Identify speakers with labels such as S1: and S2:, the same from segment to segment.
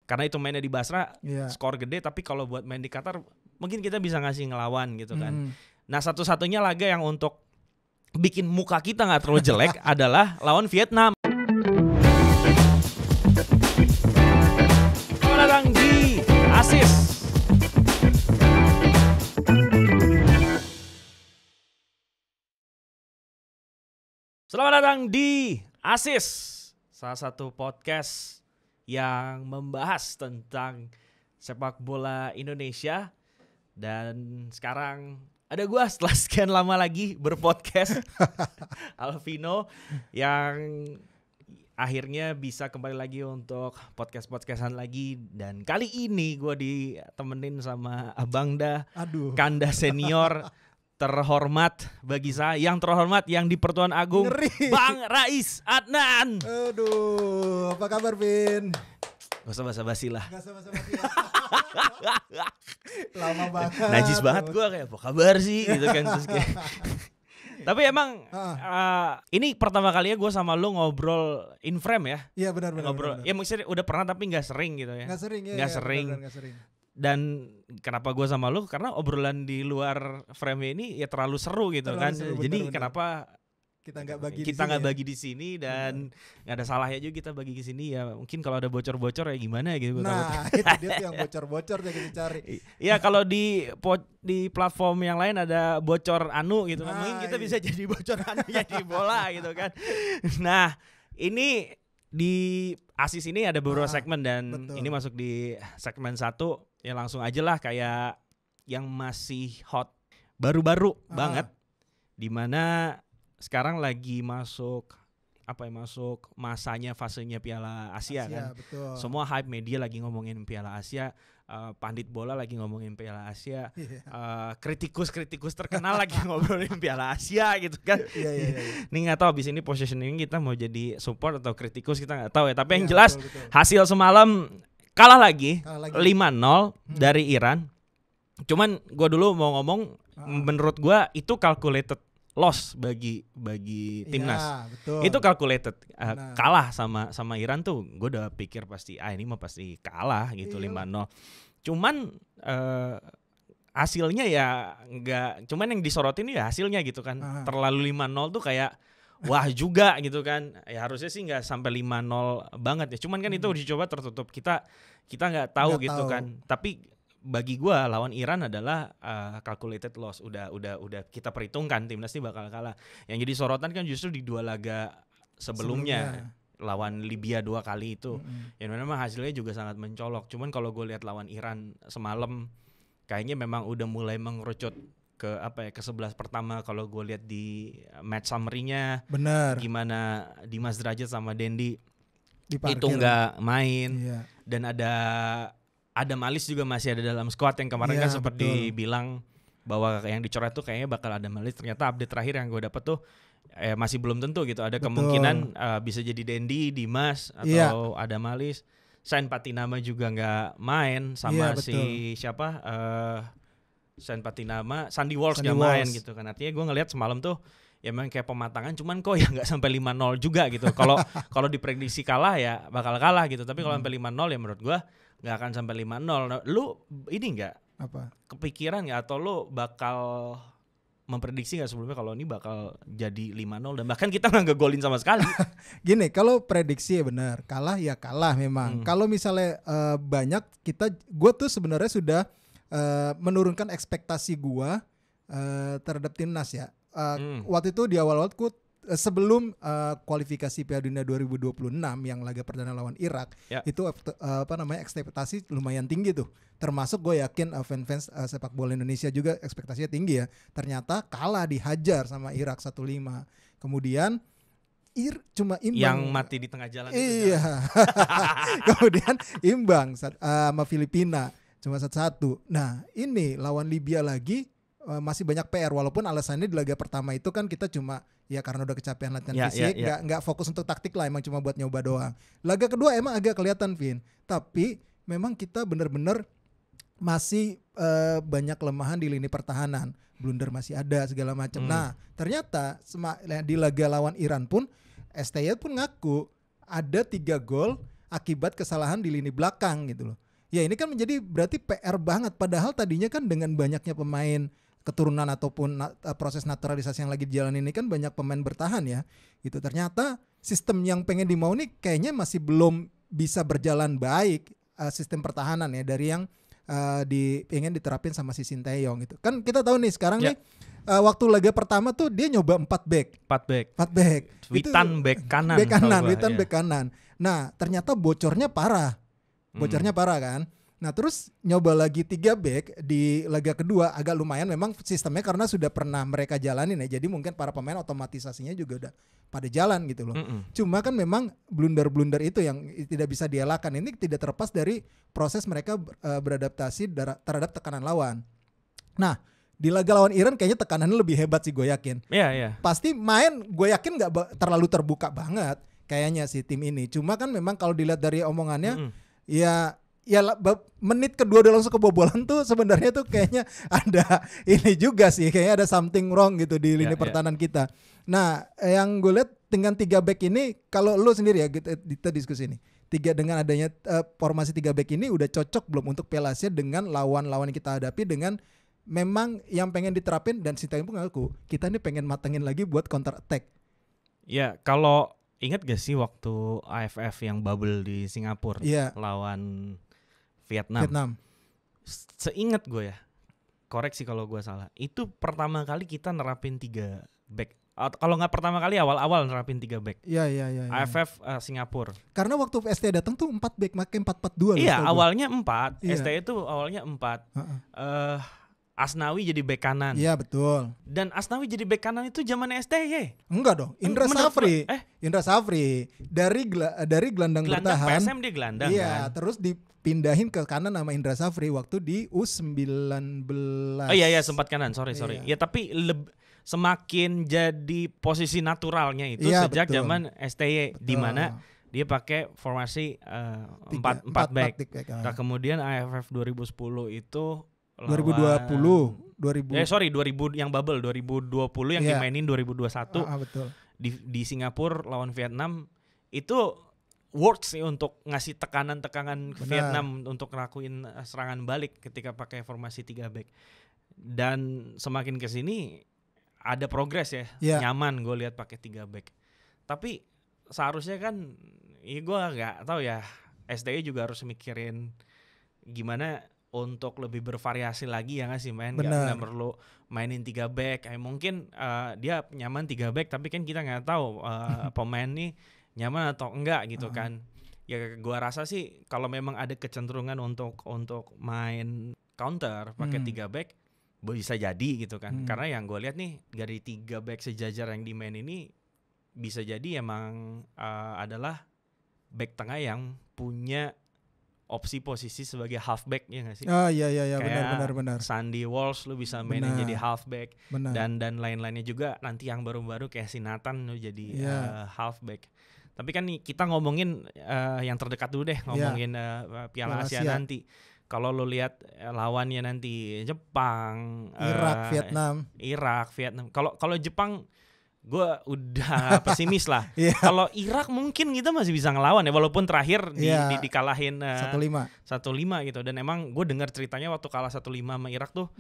S1: karena itu mainnya di Basra skor gede, tapi kalau buat main di Qatar mungkin kita bisa ngasih ngelawan gitu kan. Nah satu-satunya laga yang untuk bikin muka kita nggak terlalu jelek adalah lawan Vietnam. Selamat datang di Asis. Selamat datang di Asis, salah satu podcast yang membahas tentang sepak bola Indonesia. Dan sekarang ada gue setelah sekian lama lagi berpodcast, Alvino, yang akhirnya bisa kembali lagi untuk podcast-podcastan lagi. Dan kali ini gue ditemenin sama Abang Da, Kanda senior terhormat bagi saya, yang terhormat yang di Pertuan Agung, ngeri. Bang Rais Adnan.
S2: Aduh, apa kabar Vin?
S1: Gak usah basa-basi lah.
S2: Gak usah basa-basi ya. Lama banget.
S1: Najis banget gue, kayak apa kabar sih gitu kan. Terus kayak tapi emang ini pertama kalinya gue sama lu ngobrol in frame ya.
S2: Iya benar.
S1: Ngobrol. Ya maksudnya udah pernah tapi gak sering gitu ya.
S2: Gak sering ya.
S1: Gak sering. Dan kenapa gue sama lu, karena obrolan di luar frame ini ya terlalu seru gitu kan. Jadi kenapa kita nggak bagi di sini dan nggak ada salahnya juga kita bagi di sini ya. Mungkin kalau ada bocor-bocor ya gimana gitu.
S2: Nah itu dia tuh yang bocor-bocor yang kita cari.
S1: Iya kalau di platform yang lain ada bocor anu gitu kan. Mungkin kita bisa jadi bocor anu jadi bola gitu kan. Nah ini di Asis ini ada beberapa segmen dan betul. Ini masuk di segmen 1 ya, langsung aja lah kayak yang masih hot baru-baru banget, dimana sekarang lagi masuk masanya fasenya Piala Asia kan.
S2: Betul.
S1: Semua hype media lagi ngomongin Piala Asia, pandit bola lagi ngomongin Piala Asia, kritikus terkenal lagi ngobrolin Piala Asia gitu kan. Iya. Ini nggak tahu abis ini positioning kita mau jadi support atau kritikus, kita nggak tahu ya. Tapi yang jelas betul. Hasil semalam kalah lagi. 5-0 dari Iran. Cuman gue dulu mau ngomong, menurut gue itu calculated loss bagi timnas. Itu calculated. Kalah sama Iran tuh gue udah pikir pasti ini mah pasti kalah gitu. 5-0. Cuman hasilnya ya enggak, cuman yang disorotin ya hasilnya gitu kan. Terlalu 5-0 tuh kayak wah juga gitu kan. Ya harusnya sih enggak sampai 5-0 banget ya. Cuman kan itu dicoba tertutup. Kita enggak tahu gitu kan. Tapi bagi gue lawan Iran adalah calculated loss. Udah kita perhitungkan timnas ini bakal kalah. Yang jadi sorotan kan justru di 2 laga sebelumnya. Lawan Libya 2 kali itu. Yang memang hasilnya juga sangat mencolok. Cuman kalau gue lihat lawan Iran semalam kayaknya memang udah mulai mengerucut ke 11 pertama. Kalau gue lihat di match summary-nya, gimana Dimas Derajat sama Dendi itu nggak main. Dan ada Malis juga masih ada dalam squad yang kemarin kan sempat dibilang bahwa yang dicoret tuh kayaknya bakal ada Malis. Ternyata update terakhir yang gue dapet tuh masih belum tentu gitu. Ada kemungkinan bisa jadi Dendi, Dimas atau ada Malis. Sain Patinama juga nggak main sama si siapa? Sain Patinama, Sandy Walsh nggak main gitu kan. Artinya gue ngelihat semalam tuh ya memang kayak pematangan, cuman kok ya nggak sampai 5-0 juga gitu. Kalau diprediksi kalah ya bakal kalah gitu. Tapi kalau sampai 5-0 ya menurut gue nggak akan sampai 5-0. Lu ini nggak kepikiran nggak, atau lu bakal memprediksi nggak sebelumnya kalau ini bakal jadi 5-0 dan bahkan kita nggak ngegolin sama sekali?
S2: Gini, kalau prediksi ya benar, kalah ya kalah memang. Kalau misalnya banyak gue tuh sebenarnya sudah menurunkan ekspektasi gue terhadap timnas ya. Waktu itu di awal-awal sebelum kualifikasi Piala Dunia 2026 yang laga perdana lawan Irak, itu ekspektasi lumayan tinggi tuh. Termasuk gue yakin fans sepak bola Indonesia juga ekspektasinya tinggi ya. Ternyata kalah, dihajar sama Irak 1-5. Kemudian cuma imbang.
S1: Yang mati di tengah jalan.
S2: Iya. Kemudian imbang sama Filipina cuma 1-1. Nah ini lawan Libya lagi. Masih banyak PR, walaupun alasannya di laga pertama itu kan kita cuma ya karena udah kecapean latihan fisik, nggak fokus untuk taktik lah, emang cuma buat nyoba doang. Laga kedua emang agak kelihatan Vin, tapi memang kita benar-benar masih banyak kelemahan di lini pertahanan, blunder masih ada segala macam. Nah ternyata di laga lawan Iran pun STY pun ngaku ada 3 gol akibat kesalahan di lini belakang gitu loh. Ya ini kan menjadi berarti PR banget, padahal tadinya kan dengan banyaknya pemain keturunan ataupun proses naturalisasi yang lagi jalan ini kan banyak pemain bertahan ya. Gitu. Ternyata sistem yang pengen dimau nih kayaknya masih belum bisa berjalan baik, sistem pertahanan ya, dari yang pengen diterapin sama si Sinteyong gitu. Kan kita tahu nih sekarang nih waktu laga pertama tuh dia nyoba 4 back.
S1: Witan back kanan.
S2: Witan back kanan. Nah, ternyata bocornya parah kan. Nah, terus nyoba lagi 3 back di laga kedua, agak lumayan memang sistemnya karena sudah pernah mereka jalanin ya. Jadi mungkin para pemain otomatisasinya juga udah pada jalan gitu loh. Cuma kan memang blunder-blunder itu yang tidak bisa dielakkan. Ini tidak terlepas dari proses mereka beradaptasi terhadap tekanan lawan. Nah, di laga lawan Iran kayaknya tekanannya lebih hebat sih, gue yakin.
S1: Iya.
S2: Pasti main, gue yakin nggak terlalu terbuka banget kayaknya si tim ini. Cuma kan memang kalau dilihat dari omongannya, ya menit kedua udah langsung kebobolan tuh sebenarnya tuh kayaknya ada ini juga sih, kayaknya ada something wrong gitu di lini pertahanan kita. Nah, yang gue lihat dengan 3 back ini, kalau lu sendiri ya kita diskusi ini, dengan adanya formasi 3 back ini udah cocok belum untuk Piala Asia dengan lawan-lawan yang kita hadapi, dengan memang yang pengen diterapin, dan Sintayong pun ngaku kita ini pengen matengin lagi buat counter attack.
S1: Ya, kalau ingat gak sih waktu AFF yang bubble di Singapura lawan Vietnam. Seingat gue ya, koreksi kalau gue salah, itu pertama kali kita nerapin 3 back. Kalau nggak pertama kali, awal-awal nerapin 3 back.
S2: Iya.
S1: AFF Singapura. Karena
S2: waktu ST datang tuh 4 back, pakai 4-4-2.
S1: Iya, awalnya 4. ST itu awalnya 4. Asnawi jadi bek kanan.
S2: Iya, betul.
S1: Dan Asnawi jadi bek kanan itu zaman STY.
S2: Enggak dong, Indra Safri. Dari gelandang bertahan.
S1: PSM dia gelandang
S2: iya,
S1: kan.
S2: Terus dipindahin ke kanan sama Indra Safri waktu di U19.
S1: Oh iya, sempat kanan. Sorry. Ya tapi semakin jadi posisi naturalnya itu sejak zaman STY, di mana dia pakai formasi 4 back. Nah, kemudian AFF 2010 itu
S2: 2020
S1: yang bubble 2020 yang dimainin 2021
S2: betul.
S1: Di Singapura lawan Vietnam itu works sih untuk ngasih tekanan Vietnam untuk ngelakuin serangan balik ketika pakai formasi 3 back. Dan semakin kesini ada progres ya, nyaman gue lihat pakai 3 back. Tapi seharusnya kan, gue nggak tahu ya, STI juga harus mikirin gimana untuk lebih bervariasi lagi ya nggak sih, nggak perlu mainin 3 back. Mungkin dia nyaman 3 back, tapi kan kita nggak tahu pemain nih nyaman atau enggak gitu kan. Ya gua rasa sih kalau memang ada kecenderungan untuk main counter pakai 3 back, bisa jadi gitu kan. Karena yang gue lihat nih dari 3 back sejajar yang dimain ini, bisa jadi emang adalah back tengah yang punya opsi posisi sebagai halfback, ya nggak sih?
S2: Iya, benar.
S1: Sandy Walsh lu bisa mainin jadi halfback, dan lain-lainnya juga nanti yang baru-baru kayak si Nathan lu jadi halfback. Tapi kan nih kita ngomongin yang terdekat dulu deh, ngomongin Piala Asia nanti. Kalau lu lihat lawannya nanti Jepang, Irak, Vietnam. Kalau Jepang gue udah pesimis lah. Kalau Irak mungkin kita masih bisa ngelawan ya, walaupun terakhir dikalahin 1-5 gitu. Dan emang gue dengar ceritanya waktu kalah 1-5 sama Irak tuh,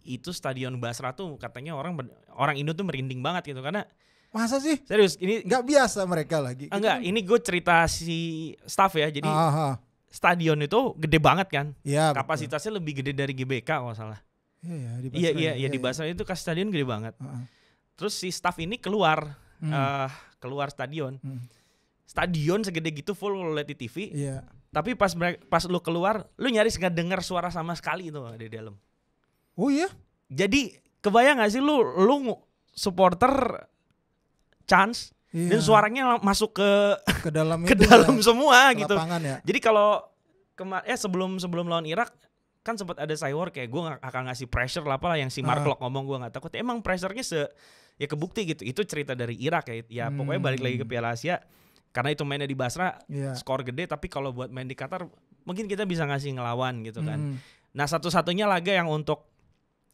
S1: itu Stadion Basra tuh katanya orang Indo tuh merinding banget gitu, karena
S2: masa sih?
S1: Serius, ini
S2: nggak biasa mereka lagi.
S1: Enggak, ini gue cerita si staff ya. Jadi stadion itu gede banget kan. Kapasitasnya lebih gede dari GBK kalau salah. Iya, di Basra itu stadion gede banget. Terus si staff ini keluar stadion. Stadion segede gitu full lo liat di TV. Tapi pas lu keluar, lu nyaris gak dengar suara sama sekali itu di dalam.
S2: Oh iya?
S1: Jadi kebayang gak sih lu supporter chance dan suaranya masuk ke dalam semua gitu.
S2: Ya.
S1: Jadi kalau sebelum lawan Irak kan sempat ada cyber kayak gue akan ngasih pressure lah apalah yang si Mark Locke ngomong, gue nggak takut. Emang pressure-nya ya kebukti gitu. Itu cerita dari Irak ya. Pokoknya balik lagi ke Piala Asia, karena itu mainnya di Basra, skor gede. Tapi kalau buat main di Qatar mungkin kita bisa ngasih ngelawan gitu kan. Nah, satu-satunya laga yang untuk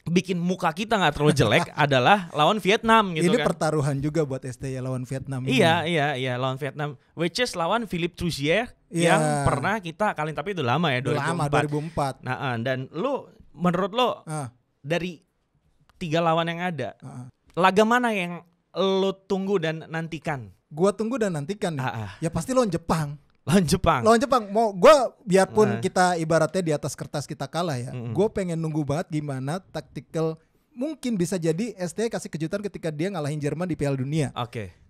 S1: bikin muka kita nggak terlalu jelek adalah lawan Vietnam gitu
S2: ini
S1: kan.
S2: pertaruhan juga buat STY lawan Vietnam.
S1: Iya lawan Vietnam. Which is lawan Philippe Troussier yang pernah kita kalian, tapi itu lama ya,
S2: 2004.
S1: Nah, dan menurut lo dari 3 lawan yang ada, laga mana yang lo tunggu dan nantikan?
S2: Gua tunggu dan nantikan nih. Ya pasti lawan Jepang. Lawan Jepang. Mau gue biarpun kita ibaratnya di atas kertas kita kalah ya, gue pengen nunggu banget gimana tactical, mungkin bisa jadi STY kasih kejutan ketika dia ngalahin Jerman di Piala Dunia.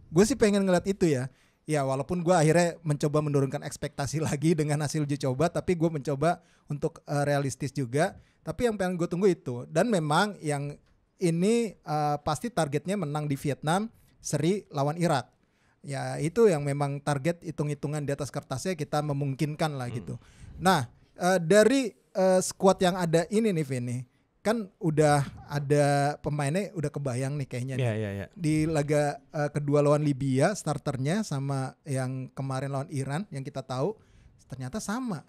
S2: Gue sih pengen ngeliat itu ya. Ya walaupun gue akhirnya mencoba menurunkan ekspektasi lagi dengan hasil uji coba, tapi gue mencoba untuk realistis juga. Tapi yang pengen gue tunggu itu. Dan memang yang ini pasti targetnya menang di Vietnam, seri lawan Irak. Ya itu yang memang target hitung-hitungan di atas kertasnya kita memungkinkan lah gitu. Nah dari squad yang ada ini nih Vini, kan udah ada pemainnya udah kebayang nih kayaknya nih. Di laga kedua lawan Libya starternya sama yang kemarin lawan Iran yang kita tahu ternyata sama,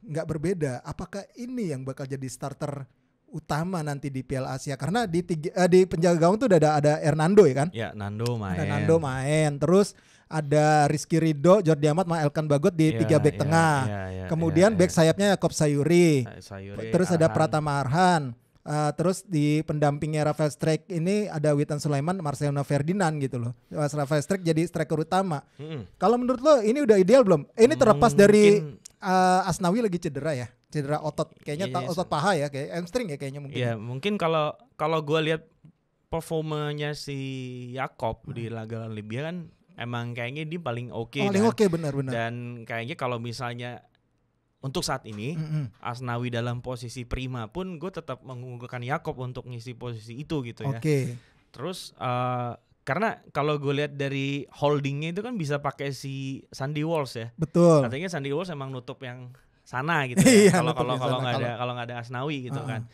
S2: nggak berbeda. Apakah ini yang bakal jadi starter utama nanti di Piala Asia? Karena di penjaga gawang tuh udah ada Hernando ya kan?
S1: Ya, Nando main.
S2: Hernando main. Terus ada Rizky Ridho, Jordi Amat, sama Elkan Bagot di 3 back tengah. Kemudian back sayapnya Yakob Sayuri. Terus ada Pratama Arhan. Terus di pendampingnya Rafael Strijk ini ada Witan Sulaiman, Marcelino Ferdinand gitu loh. Rafael Strijk jadi striker utama. Kalau menurut lo ini udah ideal belum? Ini terlepas dari Asnawi lagi cedera ya. Cedera otot kayaknya, otot paha ya, kayak hamstring ya kayaknya mungkin.
S1: Iya, mungkin kalau gue lihat performanya si Yakob di laga Libya kan emang kayaknya dia paling oke.
S2: Paling oke, benar-benar.
S1: Dan kayaknya kalau misalnya untuk saat ini Asnawi dalam posisi prima pun gue tetap mengunggulkan Yakob untuk ngisi posisi itu gitu ya. Terus karena kalau gue lihat dari holdingnya itu kan bisa pakai si Sandy Walsh ya.
S2: Betul.
S1: Katanya Sandy Walsh emang nutup yang sana gitu ya. Kalau nggak ada Asnawi gitu kan.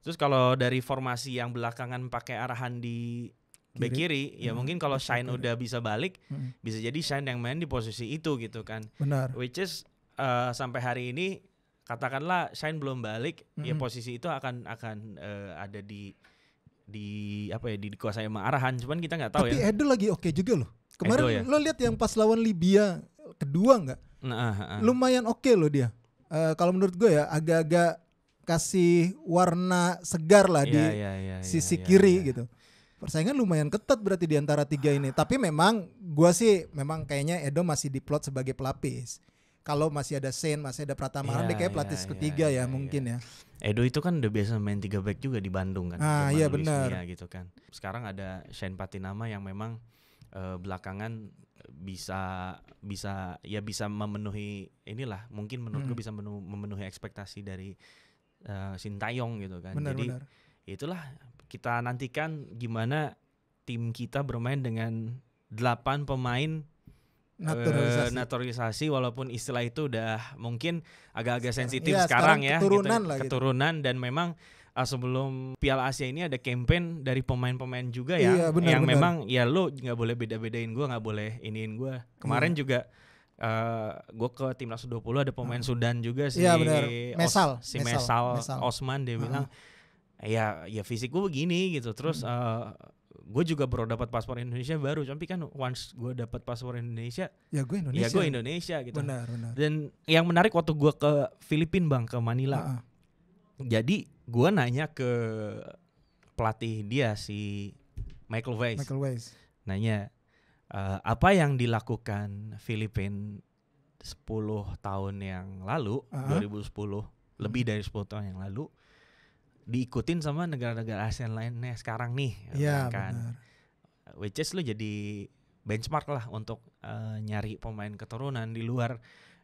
S1: Terus kalau dari formasi yang belakangan pakai arahan di back kiri ya mungkin kalau Shine udah bisa balik, bisa jadi Shine yang main di posisi itu gitu kan.
S2: Benar.
S1: Which is sampai hari ini katakanlah Shine belum balik, ya posisi itu akan ada di apa ya, dikuasai sama arahan. Cuman kita nggak tahu. Tapi
S2: ya. Tapi Edo lagi oke juga loh. Kemarin lo lihat yang pas lawan Libya kedua nggak? Lumayan oke loh dia. Kalau menurut gue ya agak-agak kasih warna segar lah di sisi kiri gitu. Persaingan lumayan ketat berarti di antara 3 ini. Tapi memang gue sih memang kayaknya Edo masih diplot sebagai pelapis. Kalau masih ada Sen, masih ada Pratama Arhan, dia kayak pelapis ketiga mungkin ya.
S1: Edo itu kan udah biasa main 3 back juga di Bandung kan.
S2: Iya benar.
S1: Gitu kan. Sekarang ada Shane Patinama yang memang belakangan bisa memenuhi inilah, mungkin menurut gue bisa memenuhi ekspektasi dari Sintayong gitu kan. Jadi itulah kita nantikan gimana tim kita bermain dengan 8 pemain naturalisasi, walaupun istilah itu udah mungkin agak-agak sensitif sekarang ya, keturunan dan memang sebelum Piala Asia ini ada campaign dari pemain-pemain juga ya, memang ya lo nggak boleh beda-bedain gue, nggak boleh iniin gue. Kemarin juga gue ke Timnas 20 ada pemain Sudan juga si Mesal Osman, dia bilang ya fisik gue begini gitu. Terus gue juga baru dapat paspor Indonesia baru, tapi kan once gue dapat paspor Indonesia ya gue Indonesia gitu.
S2: Benar.
S1: Dan yang menarik waktu gue ke Filipina ke Manila, jadi gue nanya ke pelatih dia si Michael Weiss. Nanya apa yang dilakukan Filipina 10 tahun yang lalu, 2010, lebih dari 10 tahun yang lalu, diikutin sama negara-negara ASEAN lainnya sekarang nih, kan. Which is lu jadi benchmark lah untuk nyari pemain keturunan di luar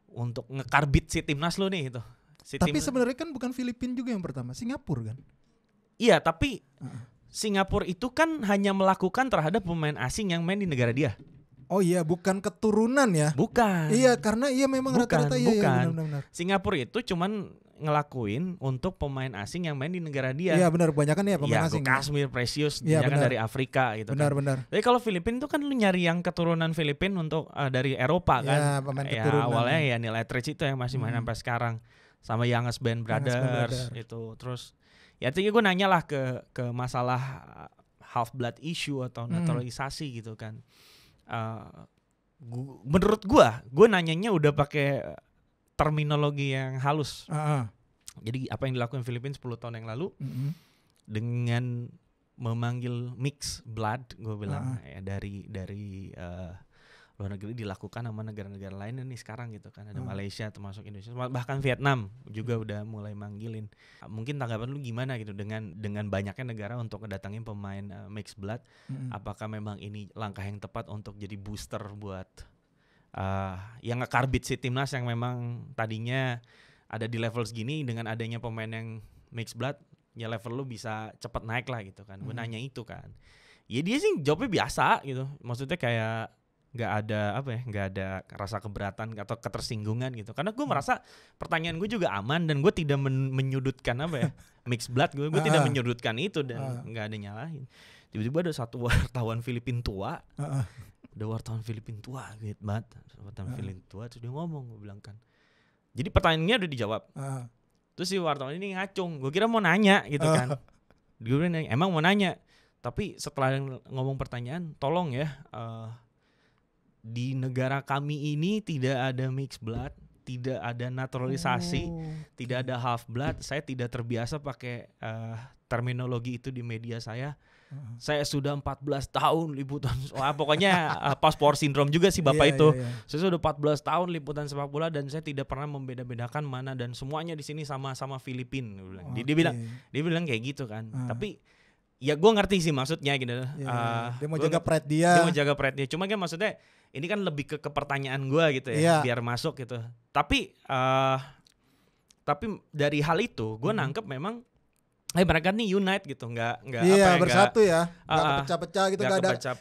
S1: untuk ngekarbit si timnas lu nih itu.
S2: Tapi sebenarnya kan bukan Filipina juga yang pertama, Singapura kan.
S1: Iya, tapi Singapura itu kan hanya melakukan terhadap pemain asing yang main di negara dia.
S2: Oh iya, bukan keturunan ya?
S1: Bukan.
S2: Iya, karena memang rata-rata benar-benar.
S1: Singapura itu cuman ngelakuin untuk pemain asing yang main di negara dia.
S2: Iya benar, banyak kan ya pemain asing.
S1: Kashmir, Precious, dia kan dari Afrika gitu
S2: benar.
S1: Tapi kalau Filipina itu kan lu nyari yang keturunan Filipina untuk dari Eropa kan.
S2: Iya, pemain keturunan.
S1: Awalnya ya Neil Etheridge itu yang masih main sampai sekarang. Sama Youngest Band Brothers itu. Terus Ya artinya gue nanya lah ke masalah half blood issue atau naturalisasi gitu kan. Menurut gue nanyanya udah pakai terminologi yang halus. Jadi apa yang dilakukan Filipina 10 tahun yang lalu dengan memanggil mixed blood, gue bilang ya, dari luar negeri dilakukan sama negara-negara lain nih sekarang gitu kan. Ada Malaysia termasuk Indonesia, bahkan Vietnam juga udah mulai manggilin. Mungkin tanggapan lu gimana gitu dengan banyaknya negara untuk kedatangin pemain mixed blood? Apakah memang ini langkah yang tepat untuk jadi booster buat yang ngekarbit si timnas yang memang tadinya ada di level segini, dengan adanya pemain yang mixed blood ya level lu bisa cepat naik lah gitu kan. Gue nanya itu kan. Ya dia sih jawabnya biasa gitu. Maksudnya kayak nggak ada rasa keberatan atau ketersinggungan gitu. Karena gue merasa pertanyaan gue juga aman dan gue tidak menyudutkan mixed blood. Gue tidak menyudutkan itu dan nggak ada nyalahin. Tiba-tiba ada satu wartawan Filipina tua, ada wartawan Filipina tua gitu banget, wartawan Filipina tua, terus dia ngomong, gue bilang kan. Jadi pertanyaannya udah dijawab. Terus si wartawan ini ngacung, gue kira mau nanya gitu kan. Gue bilang emang mau nanya, tapi setelah ngomong pertanyaan, tolong ya. Di negara kami ini tidak ada mixed blood, tidak ada naturalisasi, tidak ada half blood. Saya tidak terbiasa pakai terminologi itu di media saya. Saya sudah 14 tahun liputan, pokoknya paspor sindrom juga sih bapak itu. Saya sudah 14 tahun liputan sepak bola dan saya tidak pernah membeda-bedakan mana, dan semuanya di sini sama-sama Filipina. Dia bilang kayak gitu kan. Tapi ya gue ngerti sih maksudnya gitu.
S2: Dia mau jaga pride dia.
S1: Dia mau jaga pride dia. Cuma kan maksudnya ini kan lebih ke pertanyaan gue gitu ya, biar masuk gitu. Tapi dari hal itu gue nangkep memang mereka nih unite gitu, nggak
S2: bersatu ya, nggak pecah-pecah gitu,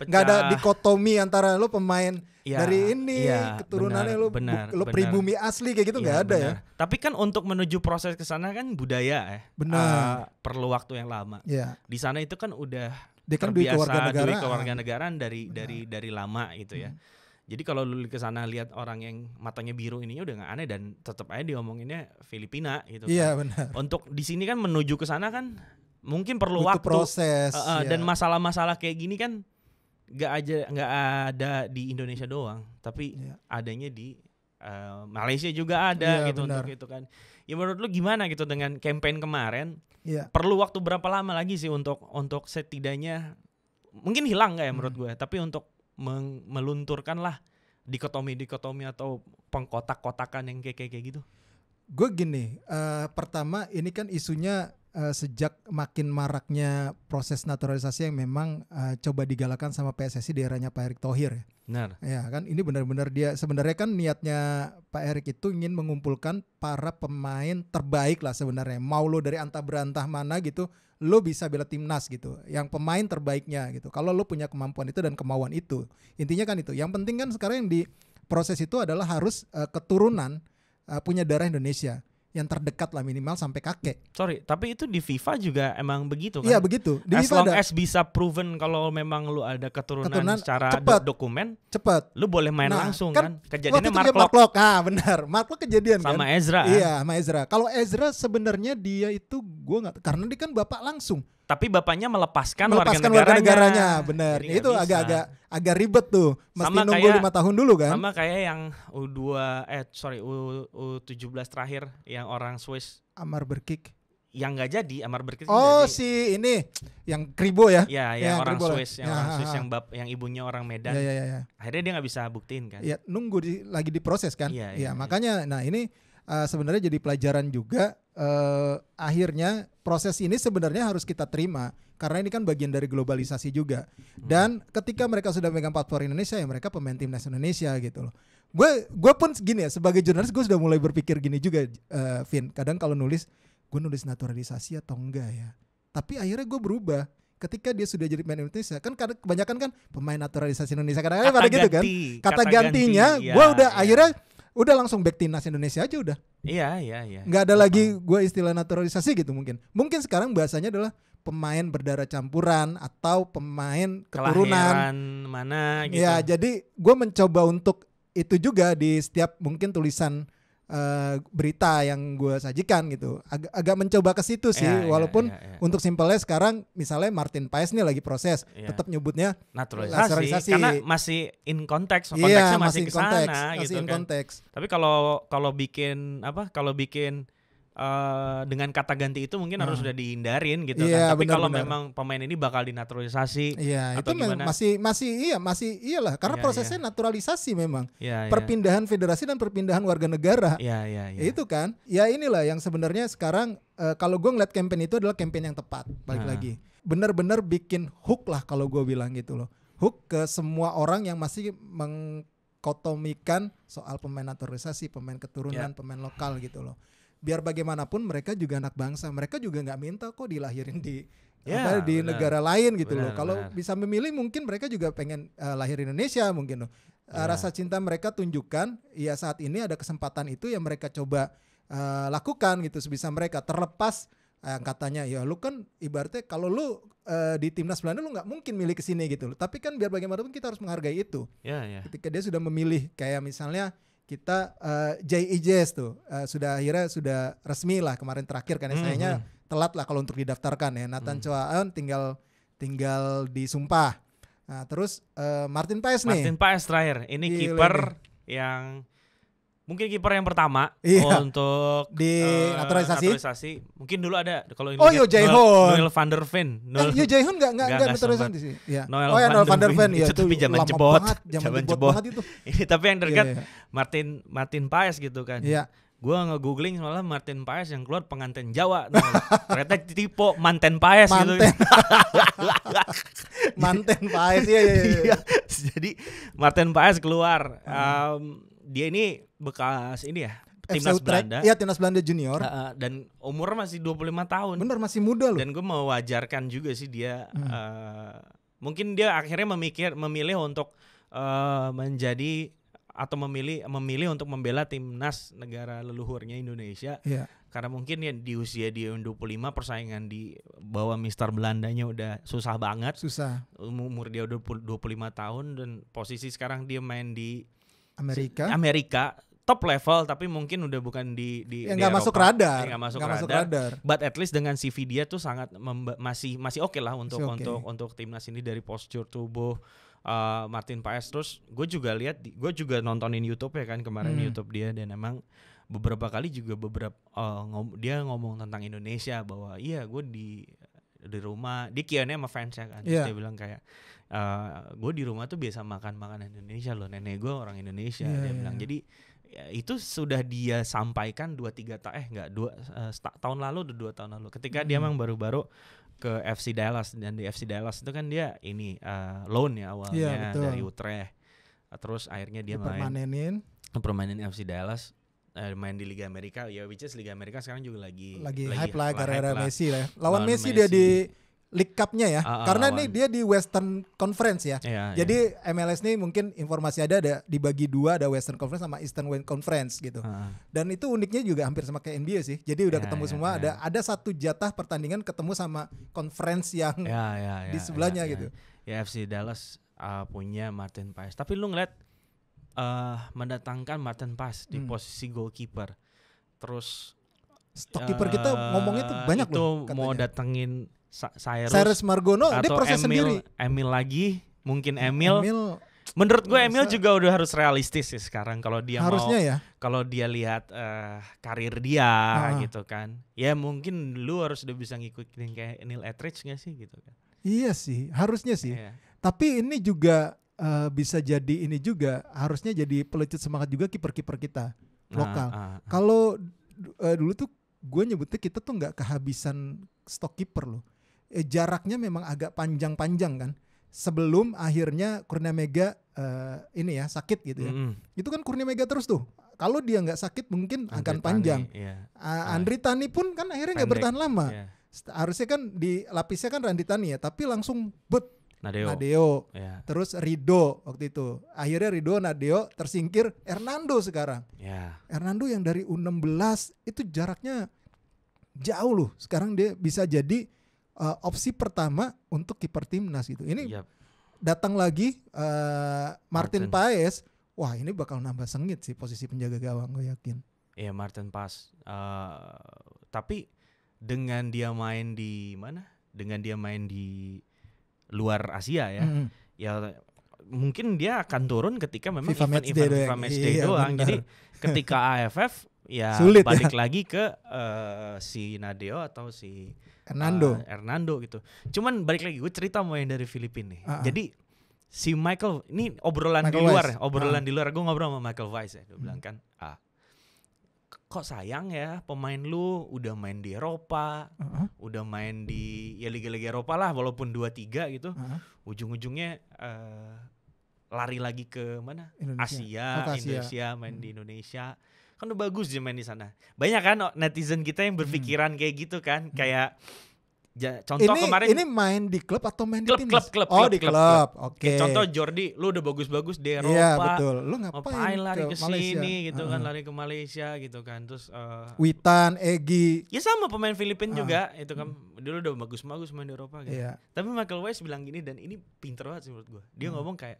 S2: nggak ada dikotomi antara lo pemain dari ini keturunannya lo pribumi asli kayak gitu, nggak ada ya.
S1: Tapi kan untuk menuju proses ke sana kan budaya perlu waktu yang lama. Di sana itu kan udah terbiasa duit kewarganegaraan dari lama gitu ya. Jadi kalau lu ke sana lihat orang yang matanya biru ininya udah nggak aneh, dan tetap aja diomonginnya Filipina gitu.
S2: Iya benar.
S1: Untuk di sini kan menuju ke sana kan mungkin perlu waktu,
S2: proses.
S1: Dan masalah-masalah kayak gini kan nggak ada di Indonesia doang, tapi adanya di Malaysia juga ada gitu. Benar. Untuk itu kan. Ya menurut lu gimana gitu dengan campaign kemarin? Perlu waktu berapa lama lagi sih untuk setidaknya mungkin hilang nggak ya menurut gue? Tapi untuk melunturkan lah dikotomi atau pengkotak-kotakan yang kayak gitu.
S2: Gue gini, pertama ini kan isunya sejak makin maraknya proses naturalisasi yang memang coba digalakan sama PSSI di eranya Pak Erick Thohir ya.
S1: Benar.
S2: Ya kan, ini benar-benar dia sebenarnya kan niatnya Pak Erick itu ingin mengumpulkan para pemain terbaik lah sebenarnya. Mau lo dari antah berantah mana gitu, lo bisa bela timnas gitu, yang pemain terbaiknya gitu. Kalau lo punya kemampuan itu dan kemauan itu, intinya kan itu. Yang penting kan sekarang yang di proses itu adalah harus keturunan punya darah Indonesia yang terdekat lah, minimal sampai kakek.
S1: Sorry, tapi itu di FIFA juga emang begitu kan?
S2: Iya begitu. Di
S1: as
S2: FIFA
S1: long as bisa proven kalau memang lu ada keturunan secara dokumen,
S2: cepet.
S1: Lu boleh main langsung kan? Kejadiannya
S2: Mark. Benar. Mark Locke kejadian
S1: sama
S2: kan?
S1: Ezra.
S2: Iya, sama Ezra. Kalau Ezra sebenarnya dia itu gue nggak, karena dia kan bapak langsung.
S1: Tapi bapaknya melepaskan warga
S2: negaranya. Benar. Itu agak ribet tuh. Mesti nunggu 5 tahun dulu kan.
S1: Sama kayak yang U17 terakhir yang orang Swiss.
S2: Amar Berkik.
S1: Yang nggak jadi, Amar Berkik.
S2: Si ini yang Kribo ya?
S1: Iya, yang orang Swiss, yang ibunya orang Medan.
S2: Iya.
S1: Akhirnya dia nggak bisa buktiin kan?
S2: Iya, nunggu lagi diproses kan?
S1: Iya.
S2: Makanya, nah ini sebenarnya jadi pelajaran juga. Akhirnya proses ini sebenarnya harus kita terima karena ini kan bagian dari globalisasi juga. Dan ketika mereka sudah megang paspor Indonesia, ya mereka pemain timnas Indonesia gitu loh. Gue pun gini ya, sebagai jurnalis gue sudah mulai berpikir gini juga, Vin. Kadang kalau nulis, gue nulis naturalisasi atau enggak ya. Tapi akhirnya gue berubah. Ketika dia sudah jadi pemain Indonesia, kan kadang-kebanyakan kan pemain naturalisasi Indonesia kadang-kadang pada gitu kan. Kata gantinya, gue akhirnya udah langsung back timnas Indonesia aja udah.
S1: Iya.
S2: Nggak ada lagi gue istilah naturalisasi gitu mungkin. Mungkin sekarang bahasanya adalah pemain berdarah campuran atau pemain keturunan.
S1: Kelahiran mana gitu.
S2: Ya, jadi gue mencoba untuk itu juga di setiap mungkin tulisan berita yang gue sajikan gitu. Agak mencoba ke situ sih, walaupun untuk simpelnya sekarang misalnya Martin Paes nih lagi proses, tetap nyebutnya
S1: naturalisasi karena masih in konteks, konteksnya masih ke sana gitu kan. Tapi kalau bikin dengan kata ganti itu mungkin harus sudah dihindarin gitu kan. Tapi kalau memang pemain ini bakal dinaturalisasi atau
S2: itu
S1: gimana?
S2: masih iyalah karena prosesnya naturalisasi memang. Perpindahan federasi dan perpindahan warga negara. Itu kan. Ya inilah yang sebenarnya sekarang kalau gue ngeliat campaign itu adalah campaign yang tepat. Balik lagi. Benar-benar bikin hook lah kalau gue bilang gitu loh. Hook ke semua orang yang masih mengkotomikan soal pemain naturalisasi, pemain keturunan, pemain lokal gitu loh. Biar bagaimanapun mereka juga anak bangsa, mereka juga nggak minta kok dilahirin di negara lain gitu loh. Kalau bisa memilih mungkin mereka juga pengen lahir Indonesia mungkin loh. Rasa cinta mereka tunjukkan, ya saat ini ada kesempatan itu yang mereka coba lakukan gitu sebisa mereka. Terlepas katanya ya lu kan ibaratnya kalau lu di timnas Belanda lu nggak mungkin milih kesini gitu loh. Tapi kan biar bagaimanapun kita harus menghargai itu. Ketika dia sudah memilih kayak misalnya kita JIJS tuh akhirnya sudah resmi lah kemarin terakhir kan sayangnya telat lah kalau untuk didaftarkan ya. Nathan Choaon tinggal disumpah. Nah, terus Martin Paes nih.
S1: Martin Paes terakhir. Ini kiper yang mungkin kiper yang pertama untuk
S2: di
S1: naturalisasi. Mungkin dulu ada kalau ini
S2: Yo Jae-hoon.
S1: Noel van der Ven.
S2: Yo Jae-hoon enggak naturalisasi sih. Ya.
S1: Noel van der Ven
S2: itu
S1: tapi zaman jebot
S2: banget itu.
S1: Ini tapi yang dekat Martin Paes gitu kan.
S2: Iya.
S1: Gua nge-googling malah Martin Paes yang keluar pengantin Jawa. Ternyata tipe manten Paes gitu.
S2: Manten Paes iya.
S1: Jadi Martin Paes keluar. Dia ini bekas ini ya timnas Belanda.
S2: Iya, timnas Belanda junior.
S1: Dan umur masih 25 tahun.
S2: Bener, masih muda loh.
S1: Dan gue mewajarkan juga sih dia mungkin dia akhirnya memilih untuk menjadi atau memilih untuk membela timnas negara leluhurnya Indonesia. Karena mungkin ya di usia dia 25 persaingan di bawah Mister Belandanya udah susah banget. Umur dia udah 25 tahun dan posisi sekarang dia main di Amerika top level tapi mungkin udah bukan di
S2: nggak masuk radar.
S1: But at least dengan CV dia tuh sangat masih oke lah untuk timnas ini dari postur tubuh Martin Paes. Terus gue juga nontonin YouTube ya kan kemarin YouTube dia dan emang beberapa kali juga dia ngomong tentang Indonesia bahwa iya gue di rumah di Q&A sama fans ya kan. Dia bilang kayak gue di rumah tuh biasa makan makanan Indonesia loh, nenek gue orang Indonesia. Dia bilang jadi ya, itu sudah dia sampaikan 2 tahun lalu ketika dia memang baru-baru ke FC Dallas. Dan di FC Dallas itu kan dia ini loan ya awalnya dari Utrecht, terus akhirnya dia permanen FC Dallas, main di Liga Amerika ya, which is Liga Amerika sekarang juga lagi
S2: hype lah gara-gara Messi lah. Lawan Messi dia di League Cup-nya ya. Karena nih dia di Western Conference ya. Jadi MLS nih mungkin informasi ada dibagi 2, ada Western Conference sama Eastern Conference gitu. Dan itu uniknya juga hampir sama kayak NBA sih. Jadi udah ketemu semua, ada satu jatah pertandingan ketemu sama conference yang di sebelahnya gitu.
S1: Ya FC Dallas punya Martin Paes. Tapi lu ngeliat mendatangkan Martin Paes di posisi goalkeeper. Terus
S2: stockkeeper kita ngomongnya tuh banyak loh katanya.
S1: Mau datengin
S2: Cyrus Margono dia proses sendiri.
S1: Emil lagi, mungkin Emil. Menurut gue Emil juga udah harus realistis sih sekarang kalau dia kalau dia lihat karir dia gitu kan. Ya mungkin lu harus udah bisa ngikutin kayak Neil Etheridge nggak sih gitu kan.
S2: Iya sih, harusnya sih. Tapi ini juga bisa jadi harusnya jadi pelecut semangat juga kiper-kiper kita lokal. Kalau dulu tuh gue nyebutnya kita tuh nggak kehabisan stok kiper loh. Jaraknya memang agak panjang-panjang kan. Sebelum akhirnya Kurnia Mega sakit gitu ya. Itu kan Kurnia Mega terus tuh. Kalau dia nggak sakit mungkin akan panjang. Andri Tani pun kan akhirnya nggak bertahan lama. Harusnya kan di lapisnya kan Randi Tani ya, tapi langsung Nadeo. Terus Rido waktu itu. Akhirnya Rido, Nadeo tersingkir, Hernando sekarang. Hernando yang dari U16 itu jaraknya jauh loh. Sekarang dia bisa jadi opsi pertama untuk kiper timnas gitu. Ini datang lagi Martin Paes. Wah, ini bakal nambah sengit sih posisi penjaga gawang, gue yakin.
S1: Ya Martin Paes. Tapi dengan dia main di mana? Dengan dia main di luar Asia ya. Ya mungkin dia akan turun ketika memang event FIFA Matchday doang. Jadi ketika AFF ya sulit balik lagi ke si Nadeo atau si Hernando gitu. Cuman balik lagi gue cerita mau yang dari Filipina nih. Jadi si Michael ini obrolan Michael di luar Weiss. Di luar gue ngobrol sama Michael Weiss ya. Dia bilang kan, kok sayang ya pemain lu udah main di Eropa, udah main di ya liga-liga Eropa lah walaupun 2-3 gitu. Ujung-ujungnya lari lagi ke mana? Indonesia, main di Indonesia. Kan udah bagus dia main di sana. Banyak kan netizen kita yang berpikiran kayak gitu kan, kayak contoh kemarin
S2: ini main di klub atau main di timnas?
S1: Klub.
S2: Di klub. Oke.
S1: Contoh Jordi, lu udah bagus-bagus di Eropa.
S2: Iya, betul. Lu ngapain
S1: lari ke sini gitu kan, lari ke Malaysia gitu kan. Terus
S2: Witan, Egy.
S1: Ya sama pemain Filipina juga itu kan. Dulu udah bagus-bagus main di Eropa gitu. Iya. Tapi Michael Weiss bilang gini dan ini pinter banget sih menurut gua. Dia ngomong kayak,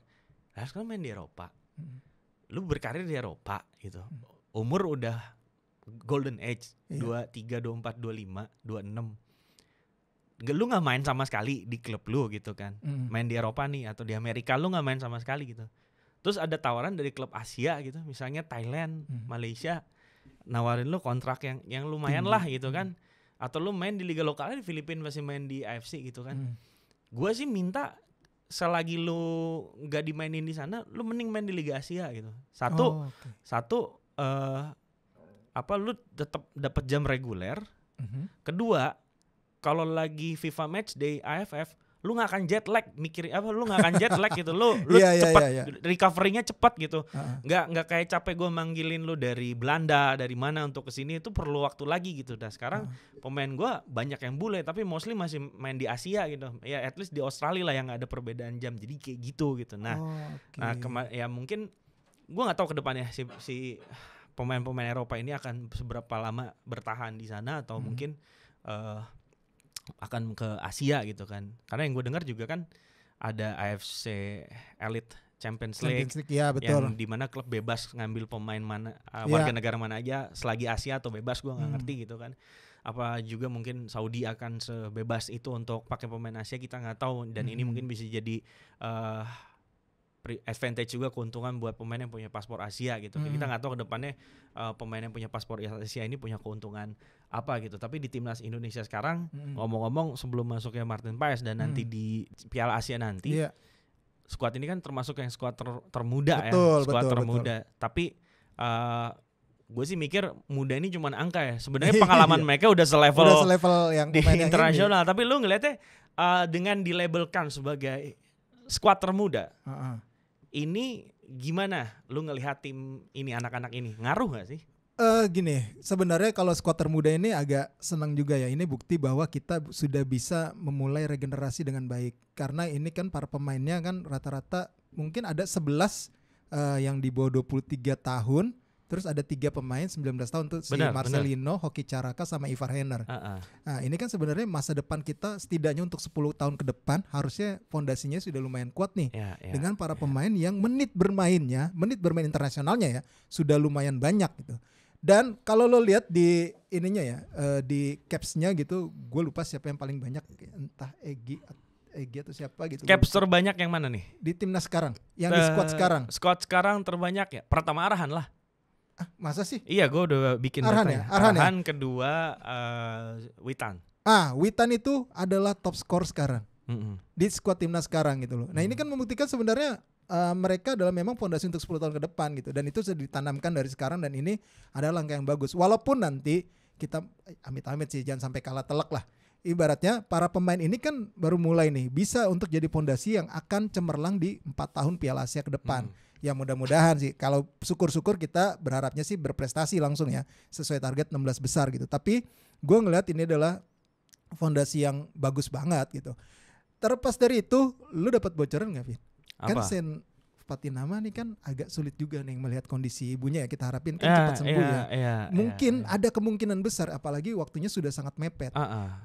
S1: sekarang main di Eropa. Lu berkarir di Eropa gitu. Umur udah golden age, 23, 24, 25, 26. Lu gak main sama sekali di klub lu gitu kan. Main di Eropa nih atau di Amerika lu gak main sama sekali gitu. Terus ada tawaran dari klub Asia gitu, misalnya Thailand, Malaysia, nawarin lu kontrak yang lumayan lah gitu kan. Atau lu main di liga lokalnya di Filipina masih main di AFC gitu kan. Gua sih minta selagi lu gak dimainin di sana, lu mending main di Liga Asia gitu. Satu lu tetap dapat jam reguler. Kedua, kalau lagi FIFA Matchday AFF, lu nggak akan jet lag lu nggak akan jet lag gitu, lu cepat recovery-nya cepat gitu, nggak kayak capek gue manggilin lu dari Belanda dari mana untuk kesini itu perlu waktu lagi gitu. Dan sekarang pemain gue banyak yang bule tapi mostly masih main di Asia gitu, ya at least di Australia lah yang nggak ada perbedaan jam, jadi kayak gitu. Nah ya mungkin gue nggak tahu kedepannya si pemain-pemain Eropa ini akan seberapa lama bertahan di sana atau mungkin akan ke Asia gitu kan. Karena yang gue dengar juga kan ada AFC Elite Champions League
S2: ya, betul.
S1: Yang dimana klub bebas ngambil pemain mana, warga negara mana aja selagi Asia atau bebas, gue nggak ngerti gitu kan. Apa juga mungkin Saudi akan sebebas itu untuk pakai pemain Asia, kita nggak tahu. Dan ini mungkin bisa jadi advantage juga, keuntungan buat pemain yang punya paspor Asia gitu. Kita nggak tahu ke depannya pemain yang punya paspor Asia ini punya keuntungan apa gitu. Tapi di timnas Indonesia sekarang, ngomong-ngomong sebelum masuknya Martin Paes dan nanti di Piala Asia nanti, skuad ini kan termasuk yang skuad termuda, skuad termuda. Tapi gue sih mikir muda ini cuma angka ya. Sebenarnya pengalaman mereka udah selevel
S2: yang
S1: di internasional. Tapi lu ngeliatnya dengan dilabelkan sebagai skuad termuda, ini gimana lu ngelihat tim ini, anak-anak ini ngaruh gak sih?
S2: Gini, sebenarnya kalau skuad termuda ini agak senang juga ya. Ini bukti bahwa kita sudah bisa memulai regenerasi dengan baik. Karena ini kan para pemainnya kan rata-rata mungkin ada 11 yang di bawah 23 tahun. Terus ada 3 pemain 19 tahun tuh, si Marcelino, Hoki Caraka sama Ivar Henner. Nah ini kan sebenarnya masa depan kita setidaknya untuk 10 tahun ke depan harusnya fondasinya sudah lumayan kuat nih. Dengan para pemain yang menit bermain internasionalnya ya sudah lumayan banyak gitu. Dan kalau lo lihat di ininya ya, di capsnya gitu, gue lupa siapa yang paling banyak, entah Egy atau siapa gitu.
S1: Caps terbanyak yang mana nih?
S2: Di timnas sekarang, yang di squad sekarang.
S1: Squad sekarang terbanyak ya, Pratama Arhan lah.
S2: Masa sih?
S1: Iya, gue udah bikin
S2: Arhan
S1: Arhan kedua Witan.
S2: Witan itu adalah top skor sekarang di skuad timnas sekarang gitu loh. Nah ini kan membuktikan sebenarnya mereka adalah memang fondasi untuk 10 tahun ke depan gitu. Dan itu sudah ditanamkan dari sekarang dan ini adalah langkah yang bagus. Walaupun nanti kita amit-amit sih jangan sampai kalah telak lah. Ibaratnya para pemain ini kan baru mulai nih bisa untuk jadi fondasi yang akan cemerlang di 4 tahun Piala Asia ke depan. Ya mudah-mudahan sih, kalau syukur-syukur kita berharapnya sih berprestasi langsung ya sesuai target 16 besar gitu. Tapi gue ngelihat ini adalah fondasi yang bagus banget gitu. Terlepas dari itu, lu dapat bocoran nggak, Vin? Kan Sen Fatinama nih kan agak sulit juga nih melihat kondisi ibunya ya, kita harapin kan cepat sembuh Mungkin ada kemungkinan besar, apalagi waktunya sudah sangat mepet.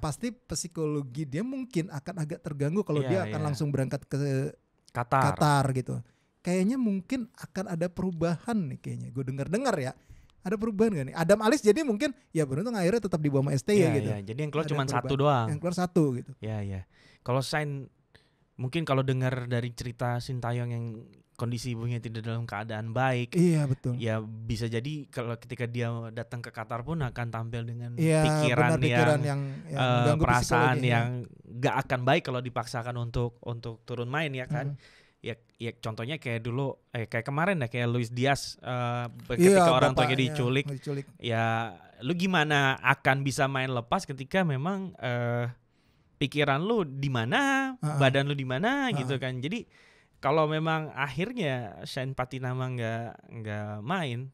S2: Pasti psikologi dia mungkin akan agak terganggu kalau dia akan langsung berangkat ke Qatar gitu. Kayaknya mungkin akan ada perubahan nih kayaknya. Gue dengar ya. Ada perubahan gak nih? Adam Alis jadi mungkin ya beruntung akhirnya tetap di bawah STY gitu.
S1: Iya, jadi yang keluar cuma satu doang.
S2: Yang keluar satu gitu.
S1: Iya. Kalau Sain mungkin kalau dengar dari cerita Sintayong yang kondisi ibunya tidak dalam keadaan baik.
S2: Iya betul.
S1: Ya bisa jadi kalau ketika dia datang ke Qatar pun akan tampil dengan
S2: pikiran
S1: yang perasaan yang gak akan baik kalau dipaksakan untuk turun main ya kan. Ya contohnya kayak dulu kayak kemarin ya kayak Luis Diaz ketika orang tuanya diculik. Ya lu gimana akan bisa main lepas ketika memang pikiran lu di mana, badan lu di mana gitu kan. Jadi kalau memang akhirnya Sain Patinama nggak main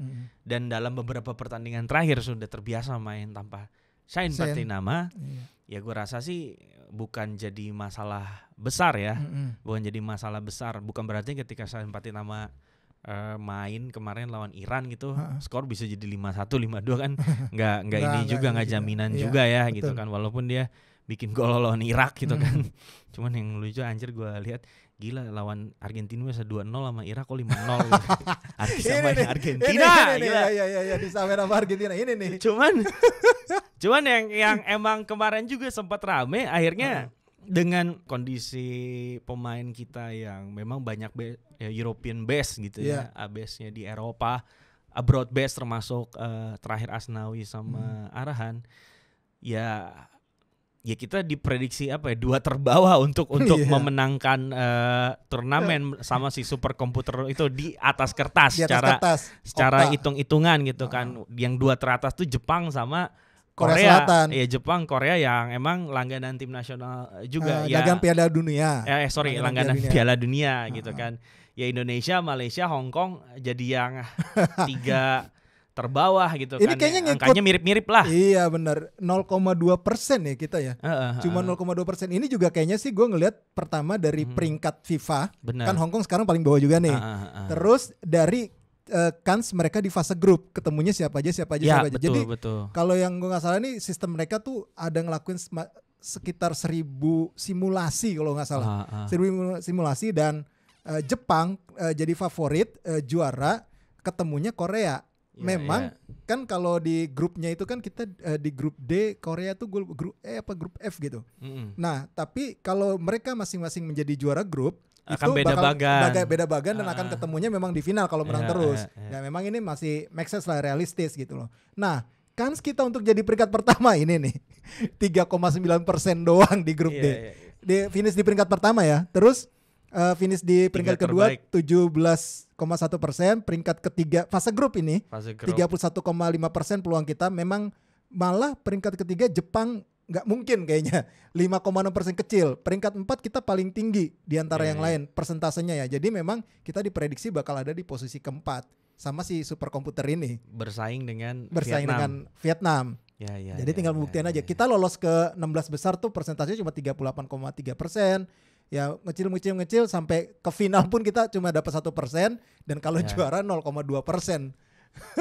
S1: dan dalam beberapa pertandingan terakhir sudah terbiasa main tanpa Sain Patinama, ya gue rasa sih bukan jadi masalah besar ya, bukan jadi masalah besar. Bukan berarti ketika Sain Patinama main kemarin lawan Iran gitu, skor bisa jadi 5-1, 5-2 kan, nggak ini juga nggak jaminan juga ya betul. Gitu kan, walaupun dia bikin gol lawan Irak gitu kan. Cuman yang lucu anjir gue lihat gila lawan Argentina bisa 2-0 sama Irak kok 5-0 gitu. Sama Argentina gila.
S2: Iya disamain sama Argentina ini nih.
S1: Cuman yang emang kemarin juga sempat rame akhirnya dengan kondisi pemain kita yang memang banyak European base gitu ya, base-nya di Eropa, abroad base termasuk terakhir Asnawi sama Arhan. Ya kita diprediksi dua terbawah untuk memenangkan turnamen sama si super komputer itu di atas kertas, secara hitung-hitungan gitu kan. Yang dua teratas tuh Jepang sama Korea. Ya Jepang, Korea yang emang langganan tim nasional juga
S2: langganan Piala Dunia.
S1: Langganan Piala Dunia gitu kan. Ya Indonesia, Malaysia, Hong Kong jadi yang 3 terbawah gitu ini kan. Ini kayaknya angkanya mirip-mirip lah.
S2: Iya benar, 0,2% ya kita ya. Cuma 0,2%. Ini juga kayaknya sih gue ngelihat pertama dari peringkat FIFA.
S1: Bener.
S2: Kan Hong Kong sekarang paling bawah juga nih. Terus dari kans mereka di fase grup ketemunya siapa aja.
S1: Betul,
S2: jadi
S1: betul.
S2: Kalau yang gue nggak salah nih sistem mereka tuh ada ngelakuin sekitar 1.000 simulasi kalau nggak salah. 1.000 simulasi dan Jepang jadi favorit juara, ketemunya Korea. Memang kan kalau di grupnya itu kan kita di grup D Korea tuh grup grup F gitu. Nah tapi kalau mereka masing-masing menjadi juara grup
S1: akan
S2: itu beda bagan dan akan ketemunya memang di final kalau menang terus. Ya memang ini masih make sense lah, realistis gitu loh. Nah kans kita untuk jadi peringkat pertama ini nih 3,9% doang di grup D. Di finish di peringkat pertama ya. Terus finish di peringkat kedua 17,1%, peringkat ketiga fase grup ini 31,5% peluang kita. Memang malah peringkat ketiga Jepang nggak mungkin kayaknya, 5,6% kecil. Peringkat 4 kita paling tinggi di antara yang lain persentasenya ya. Jadi memang kita diprediksi bakal ada di posisi keempat sama si superkomputer ini.
S1: Bersaing dengan
S2: Vietnam. Jadi tinggal pembuktian aja. Kita lolos ke 16 besar tuh persentasenya cuma 38,3%. Ya ngecil sampai ke final pun kita cuma dapat 1%, dan kalau juara 0,2%.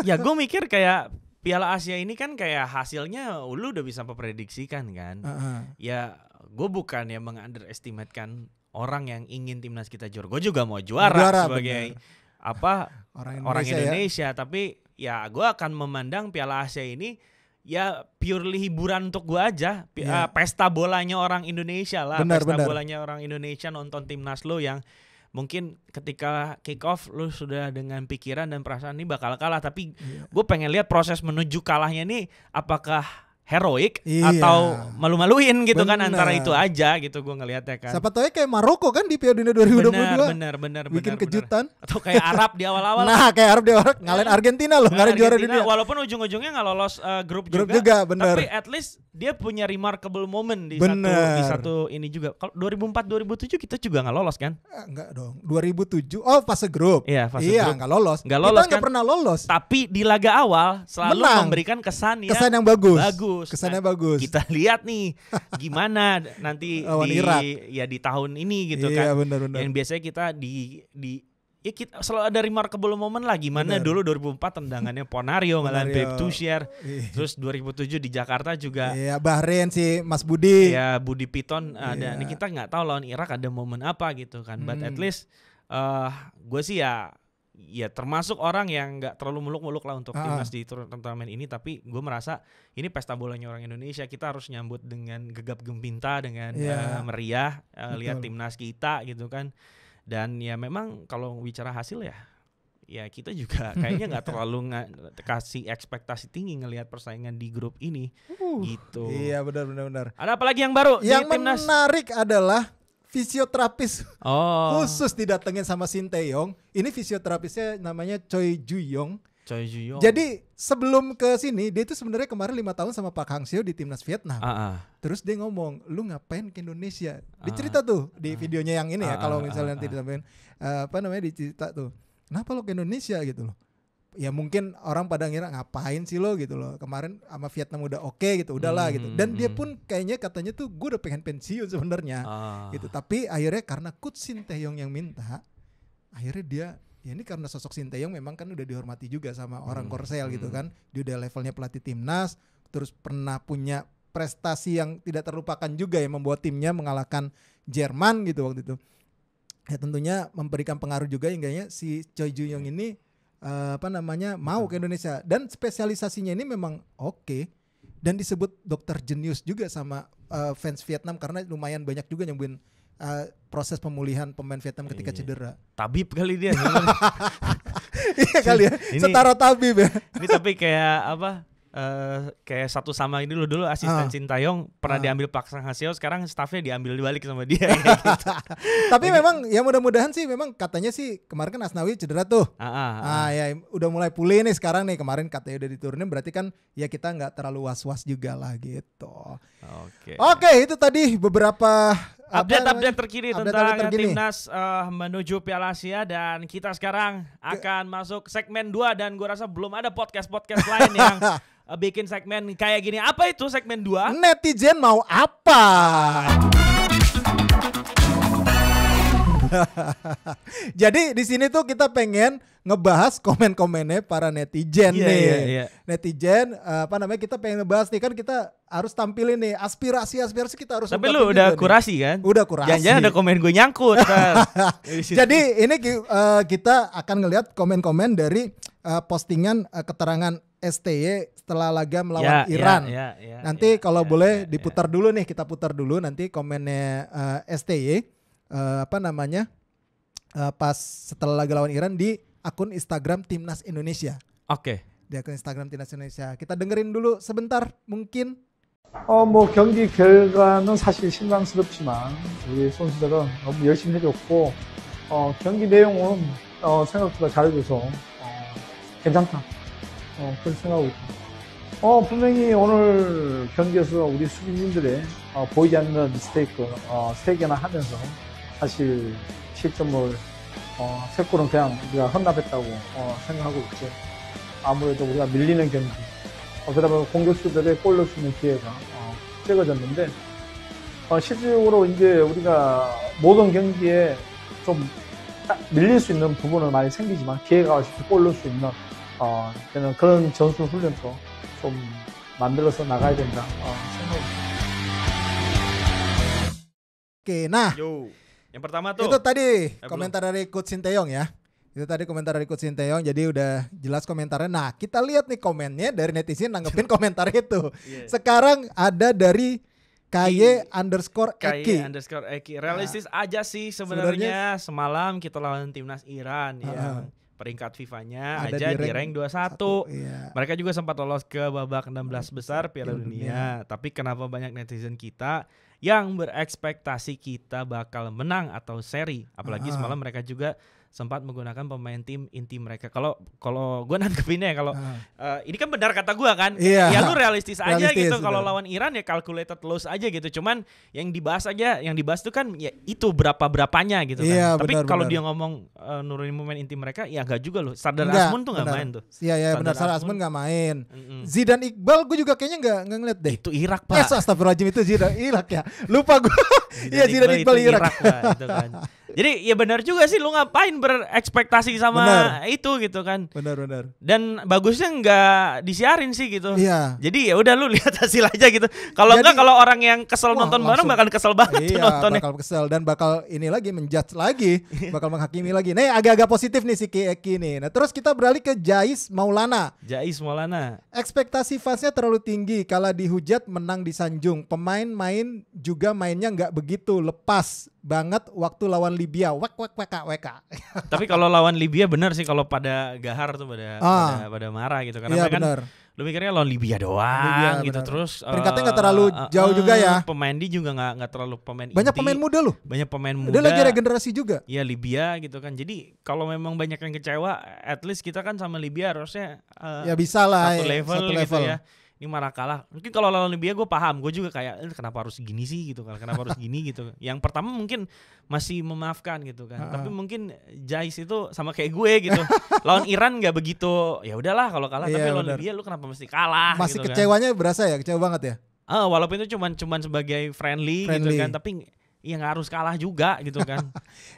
S1: Ya gue mikir kayak Piala Asia ini kan kayak hasilnya lu udah bisa memprediksikan kan. Ya gue bukan yang meng-underestimate-kan orang yang ingin timnas kita juara. Gue juga mau juara sebagai orang Indonesia. Tapi ya gue akan memandang Piala Asia ini ya purely hiburan untuk gue aja. Pesta bolanya orang Indonesia lah. Bolanya orang Indonesia nonton timnas lo yang mungkin ketika kick off lu sudah dengan pikiran dan perasaan ini bakal kalah, tapi gue pengen lihat proses menuju kalahnya ini apakah heroik atau malu-maluin gitu kan, antara itu aja gitu gue ngelihatnya kan.
S2: Siapa tahu kayak Maroko kan di Piala Dunia 2022.
S1: Benar.
S2: Bikin kejutan.
S1: Atau kayak Arab di awal-awal.
S2: Nah, kayak Arab di awal ngalahin Argentina loh, ngalahin juara dunia.
S1: Walaupun ujung-ujungnya nggak lolos grup
S2: juga, benar.
S1: Tapi at least dia punya remarkable moment di satu ini juga. Kalau 2004 2007 kita juga nggak lolos kan?
S2: Enggak dong. 2007 fase grup.
S1: Iya, grup.
S2: Nggak lolos.
S1: Kita nggak
S2: pernah lolos.
S1: Tapi di laga awal selalu memberikan kesan
S2: yang bagus. Kesannya bagus.
S1: Kita lihat nih gimana nanti di tahun ini gitu kan.
S2: Bener.
S1: Yang biasanya kita kita selalu ada remarkable moment lah. Gimana dulu 2004 tendangannya Ponario ngalahin Beb Tusier. Terus 2007 di Jakarta juga.
S2: Iya, Bahrain si Mas Budi.
S1: Iya, Budi Piton ada. Ini kita nggak tahu lawan Irak ada momen apa gitu kan. But at least gue sih ya ya termasuk orang yang nggak terlalu muluk-muluk lah untuk timnas di turnamen ini, tapi gue merasa ini pesta bolanya orang Indonesia, kita harus nyambut dengan gegap gempita, dengan meriah, lihat timnas kita gitu kan. Dan ya memang kalau bicara hasil ya kita juga kayaknya nggak terlalu kasih ekspektasi tinggi ngelihat persaingan di grup ini gitu.
S2: Iya benar. Ada
S1: apa lagi yang baru
S2: yang
S1: di timnas?
S2: Menarik adalah fisioterapis khusus didatengin sama Shin Tae-yong. Ini fisioterapisnya namanya Choi Ju-yong. Jadi sebelum ke sini dia itu sebenarnya kemarin 5 tahun sama Park Hang-seo di timnas Vietnam. Terus dia ngomong, lu ngapain ke Indonesia? Dicerita tuh di videonya yang ini ya, kalau misalnya nanti ditambahin dicerita tuh. Kenapa lo ke Indonesia gitu loh? Ya mungkin orang pada ngira ngapain sih lo gitu loh. Kemarin sama Vietnam udah oke gitu, udahlah gitu. Dan dia pun kayaknya katanya tuh gue udah pengen pensiun sebenarnya gitu. Tapi akhirnya karena Coach Shin Tae-yong yang minta, akhirnya dia ya ini karena sosok Shin Tae-yong memang kan udah dihormati juga sama orang Korsel gitu kan. Dia udah levelnya pelatih timnas, terus pernah punya prestasi yang tidak terlupakan juga ya, membuat timnya mengalahkan Jerman gitu waktu itu. Ya tentunya memberikan pengaruh juga hingga si Choi Ju-yong ini mau ke Indonesia, dan spesialisasinya ini memang oke. Dan disebut dokter jenius juga sama fans Vietnam karena lumayan banyak juga nyembuhin proses pemulihan pemain Vietnam ketika cedera.
S1: Tabib kali dia.
S2: Iya kali ya, setara tabib ya.
S1: Ini tapi kayak kayak satu sama ini dulu asisten Shin Tae-yong pernah diambil Park Hang-seo, sekarang staffnya diambil balik sama dia gitu.
S2: Tapi memang ya mudah-mudahan sih, memang katanya sih kemarin kan Asnawi cedera tuh. Ya udah mulai pulih nih sekarang nih, kemarin katanya udah diturunin, berarti kan ya kita nggak terlalu was-was juga lah gitu. Oke, itu tadi beberapa
S1: update terkini tentang timnas menuju Piala Asia, dan kita sekarang akan masuk segmen 2, dan gue rasa belum ada podcast lain yang bikin segmen kayak gini. Apa itu segmen 2?
S2: Netizen mau apa? Jadi di sini tuh kita pengen ngebahas komen-komennya para netizen nih. Netizen kita pengen ngebahas nih, kan kita harus tampilin nih aspirasi kita harus.
S1: Tapi lu udah kurasi kan?
S2: Udah kurasi.
S1: Jangan-jangan ada komen gue nyangkut.
S2: Jadi ini kita akan ngelihat komen-komen dari postingan keterangan STY setelah laga melawan Iran. Nanti kalau boleh diputar dulu nih, kita putar dulu nanti komennya STY pas setelah laga lawan Iran di akun Instagram Timnas Indonesia.
S1: Oke.
S2: Di akun Instagram Timnas Indonesia. kita dengerin dulu sebentar mungkin.
S3: 경기 결과는 사실 실망스럽지만 우리 선수들은 너무 열심히 해줬고 경기 내용은 생각보다 잘해줘서 괜찮다. 그렇게 생각하고 있다. 분명히 오늘 경기에서 우리 수비진들의 보이지 않는 미스테이크 3개나 하면서 사실 실점을 3골은 그냥 우리가 헌납했다고 생각하고 있죠. 아무래도 우리가 밀리는 경기, 그다음에 공격수들의 골 넣을 수 있는 기회가 적어졌는데 실질적으로 이제 우리가 모든 경기에 좀 밀릴 수 있는 부분은 많이 생기지만 기회가 왔을 때 골 넣을 수 있는 저는 그런 전술 훈련도 좀 만들어서 나가야 된다 생각합니다.
S2: Oke, nah
S1: yang pertama tuh
S2: itu tadi komentar dari Coach Shin Tae-yong ya. Itu tadi komentar dari Coach Shin Tae-yong, jadi udah jelas komentarnya. Nah kita lihat nih komennya dari netizen nanggepin komentar itu. Sekarang ada dari KY_Eki.
S1: Realistis aja sih sebenarnya. Semalam kita lawan timnas Iran ya. Peringkat FIFA-nya aja di rank 21. Mereka juga sempat lolos ke babak 16 besar Piala Dunia. Tapi kenapa banyak netizen kita yang berekspektasi kita bakal menang atau seri? Apalagi semalam mereka juga sempat menggunakan pemain tim inti mereka. Kalau gue nanggepinnya kalau ini kan benar kata gue kan, ya lu realistis aja gitu. Kalau lawan Iran ya calculated loss aja gitu. Cuman yang dibahas tuh kan ya itu berapanya gitu kan. Tapi kalau dia ngomong nurunin pemain inti mereka, ya enggak juga loh. Sardar Azmoun tuh enggak main tuh.
S2: Iya benar, Sardar Azmoun enggak main. Zidane Iqbal gue juga kayaknya enggak ngeliat deh.
S1: Itu Irak, Pak.
S2: Astagfirullahaladzim, itu Zidane Irak ya. Lupa gue. Iya Zidane Iqbal Irak.
S1: Pak, itu kan. Jadi ya benar juga sih, lu ngapain berekspektasi sama itu gitu kan.
S2: Benar.
S1: Dan bagusnya nggak disiarin sih gitu.
S2: Iya.
S1: Jadi ya udah lu lihat hasil aja gitu. Kalau enggak, kalau orang yang kesel nonton bareng bakal kesel banget tuh nontonnya.
S2: Bakal kesel dan bakal ini lagi menjudge lagi, bakal menghakimi lagi. Nih agak-agak positif nih si Eki nih. Nah terus kita beralih ke Jais Maulana. Ekspektasi fansnya terlalu tinggi, kala dihujat menang disanjung. Pemain main juga mainnya nggak begitu lepas banget waktu lawan Libya. WK.
S1: Tapi kalau lawan Libya benar sih, kalau pada gahar tuh pada marah gitu karena kan lu mikirnya lawan Libya doang gitu. Terus
S2: peringkatnya nggak terlalu jauh juga ya.
S1: Pemain dia juga nggak terlalu pemain
S2: banyak
S1: inti.
S2: Pemain muda loh.
S1: Banyak pemain muda.
S2: Dia lagi regenerasi juga.
S1: Iya Libya gitu kan. Jadi kalau memang banyak yang kecewa, at least kita kan sama Libya harusnya
S2: ya bisa lah
S1: satu level gitu ya. Ini marah kalah. Mungkin kalau lawan Libya gue paham, gue juga kayak kenapa harus gini sih gitu kan, kenapa harus gini gitu. Yang pertama mungkin masih memaafkan gitu kan, tapi mungkin Jais itu sama kayak gue gitu. Lawan Iran nggak begitu, ya udahlah kalau kalah. Tapi lawan Libya lu kenapa mesti kalah?
S2: Masih
S1: gitu
S2: kecewanya kan? Berasa ya, kecewa banget ya.
S1: Walaupun itu cuman sebagai friendly gitu kan, tapi ya nggak harus kalah juga gitu kan.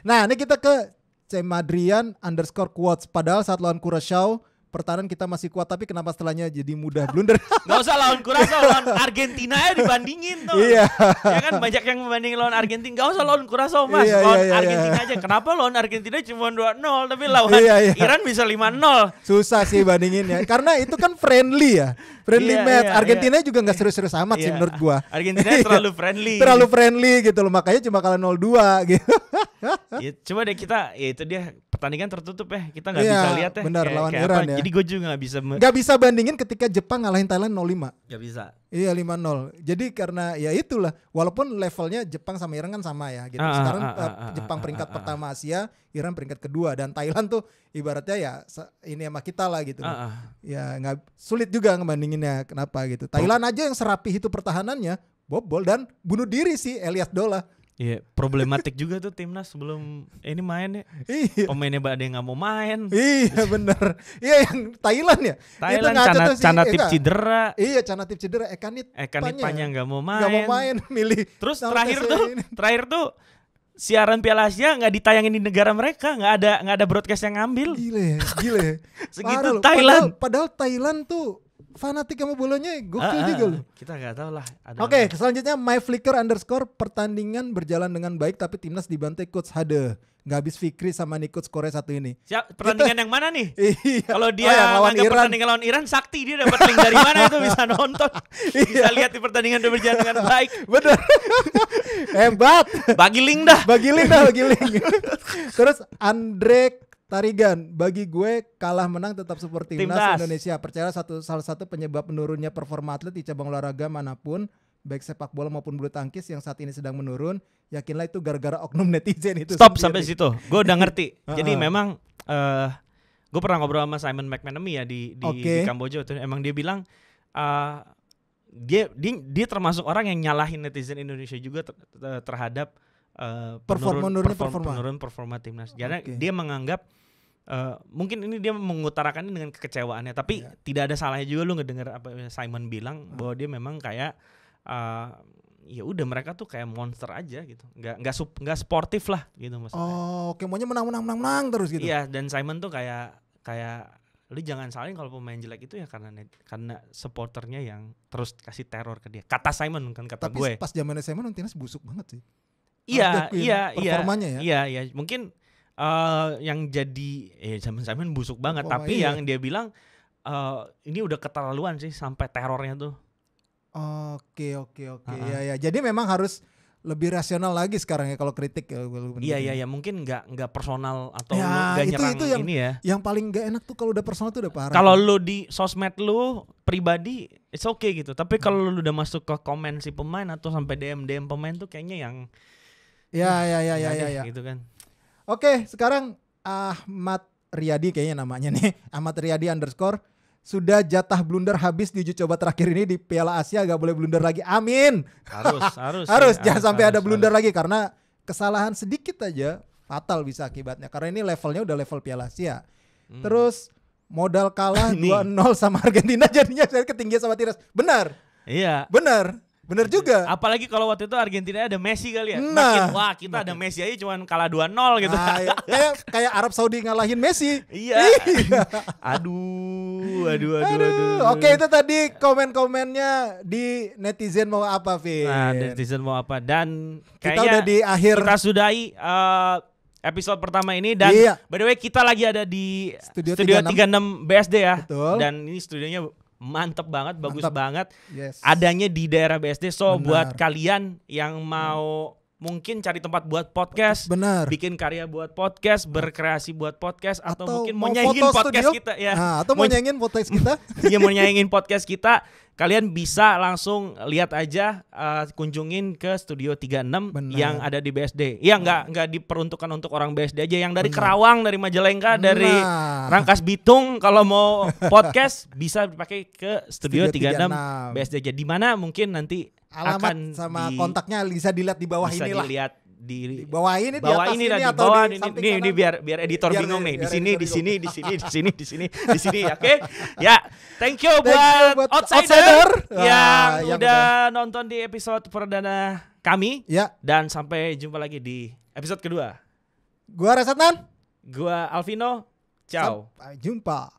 S2: Nah ini kita ke Cemadrian_quotes. Padahal saat lawan Curaçao pertahanan kita masih kuat, tapi kenapa setelahnya jadi mudah blunder?
S1: Gak usah lawan Curaçao, lawan Argentina ya dibandingin tuh. Iya. Ya kan banyak yang membandingin lawan Argentina. Gak usah lawan Curaçao mas, lawan Argentina aja. Kenapa lawan Argentina cuma 2-0, tapi lawan Iran bisa 5-0?
S2: Susah sih bandinginnya, karena itu kan friendly ya. Friendly match. Argentina juga gak serius-serius amat sih menurut gua.
S1: Argentina terlalu friendly.
S2: Terlalu friendly gitu loh, makanya cuma kalah 0-2 gitu.
S1: Ya, coba deh kita, ya itu dia, pertandingan tertutup ya, kita nggak bisa lihat ya.
S2: Benar, lawan Iran ya.
S1: Jadi gue juga
S2: nggak bisa bandingin ketika Jepang ngalahin Thailand 0-5.
S1: Nggak bisa.
S2: Iya 5-0. Jadi karena ya itulah, walaupun levelnya Jepang sama Iran kan sama ya gitu. Sekarang Jepang peringkat pertama Asia, Iran peringkat kedua, dan Thailand tuh ibaratnya ya ini sama kita lah gitu. Ya nggak sulit juga ngebandinginnya, kenapa gitu. Thailand aja yang serapih itu pertahanannya, bobol dan bunuh diri sih Elias Dola.
S1: Iya, problematik juga tuh timnas sebelum ini main ya.
S2: Iya.
S1: Pemainnya ada yang nggak mau main.
S2: Iya bener. Iya yang Thailand ya.
S1: Thailand Canatip cedera.
S2: Iya Canatip cedera. Ekanit
S1: Panya nggak mau main.
S2: Nggak mau main, milih.
S1: Terus terakhir tuh siaran Piala Asia nggak ditayangin di negara mereka, nggak ada broadcast yang ngambil.
S2: Gile.
S1: Segitu Thailand.
S2: Padahal Thailand tuh fanatik sama bolanya gokil juga loh.
S1: Kita nggak tahu lah.
S2: Oke, selanjutnya myflicker_, pertandingan berjalan dengan baik tapi timnas dibantai coach Hade. Nggak habis Fikri sama nih coach Korea satu ini.
S1: Siap, pertandingan yang mana nih?
S2: Iya.
S1: Kalau dia lawan pertandingan lawan Iran, Sakti dia dapat link dari mana itu bisa nonton. Bisa lihat di pertandingan udah berjalan dengan baik.
S2: Bener. Hebat.
S1: Bagi link dah.
S2: Terus Andre Tarigan, bagi gue kalah menang tetap support timnas Indonesia. Percaya salah satu penyebab menurunnya performa atlet di cabang olahraga manapun, baik sepak bola maupun bulu tangkis yang saat ini sedang menurun, yakinlah itu gara-gara oknum netizen itu.
S1: Stop sampai situ. Gue udah ngerti. Jadi memang gue pernah ngobrol sama Simon McManamy ya di Kamboja tuh. Emang dia bilang dia termasuk orang yang nyalahin netizen Indonesia juga terhadap penurun performa timnas. Karena dia menganggap mungkin ini dia mengutarakan dengan kekecewaannya, tapi tidak ada salahnya juga lu ngedenger apa Simon bilang bahwa dia memang kayak ya udah mereka tuh kayak monster aja gitu, nggak sportif lah gitu maksudnya.
S2: Oke, maunya menang terus gitu.
S1: Iya, dan Simon tuh kayak lu jangan salin kalau pemain jelek itu ya karena supporternya yang terus kasih teror ke dia. Kata Simon kan kata
S2: tapi
S1: gue.
S2: Tapi pas zamannya Simon timnas busuk banget sih.
S1: Iya.
S2: Performanya ya.
S1: Iya. Mungkin yang jadi Simon busuk banget, tapi yang dia bilang ini udah keterlaluan sih sampai terornya tuh.
S2: Oke. Ya. Jadi memang harus lebih rasional lagi sekarang ya kalau kritik ya.
S1: Iya. Mungkin nggak personal atau nggak nyerang
S2: itu yang,
S1: ini ya.
S2: Yang paling nggak enak tuh kalau udah personal tuh udah parah.
S1: Kalau lu di sosmed lu pribadi, it's okay gitu. Tapi kalau lu udah masuk ke komen si pemain atau sampai DM pemain tuh kayaknya yang
S2: Ya.
S1: Gitu kan.
S2: Oke, sekarang Ahmad Riyadi kayaknya namanya nih. Ahmad Riyadi _ sudah jatah blunder habis di uji coba terakhir ini di Piala Asia, gak boleh blunder lagi. Amin. Harus jangan sampai ada blunder lagi, karena kesalahan sedikit aja fatal bisa akibatnya. Karena ini levelnya udah level Piala Asia. Terus modal kalah 2-0 sama Argentina jadinya ketinggian sama timnas. Benar.
S1: Iya.
S2: Benar. Bener juga.
S1: Apalagi kalau waktu itu Argentina ada Messi kali ya.
S2: Nah.
S1: Wah kita ada Messi aja cuman kalah 2-0 gitu.
S2: Kayak Arab Saudi ngalahin Messi.
S1: Iya. Aduh.
S2: Oke, itu tadi komen-komennya di netizen mau apa, Vin?
S1: Nah, netizen mau apa? Dan
S2: kita udah di akhir.
S1: Kita sudahi episode pertama ini dan by the way kita lagi ada di Studio 36 BSD ya.
S2: Betul.
S1: Dan ini studionya mantep banget, bagus banget.
S2: Yes.
S1: Adanya di daerah BSD. So
S2: Benar.
S1: buat kalian yang mau mungkin cari tempat buat podcast, bikin karya buat podcast, berkreasi buat podcast, atau mungkin mau nyanyiin podcast kita ya.
S2: Atau mau nyanyiin podcast kita.
S1: Iya, mau nyanyiin podcast kita. Kalian bisa langsung lihat aja, kunjungin ke Studio 36 yang ada di BSD. Ya nggak diperuntukkan untuk orang BSD aja, yang dari Kerawang, dari Majalengka, dari Rangkas Bitung, kalau mau podcast bisa dipakai ke Studio 36 BSD aja. Di mana mungkin nanti
S2: alamat sama kontaknya bisa dilihat di bawah
S1: bisa
S2: inilah.
S1: Dilihat di
S2: bawah ini, di atas ini,
S1: di
S2: atau
S1: bawah
S2: di
S1: ini biar editor bingung nih. Di sini. Oke. Ya, thank you buat outsider yang udah nonton di episode perdana kami.
S2: Ya.
S1: Dan sampai jumpa lagi di episode kedua.
S2: Gua Resatnan.
S1: Gua Alvino. Ciao.
S2: Sampai jumpa.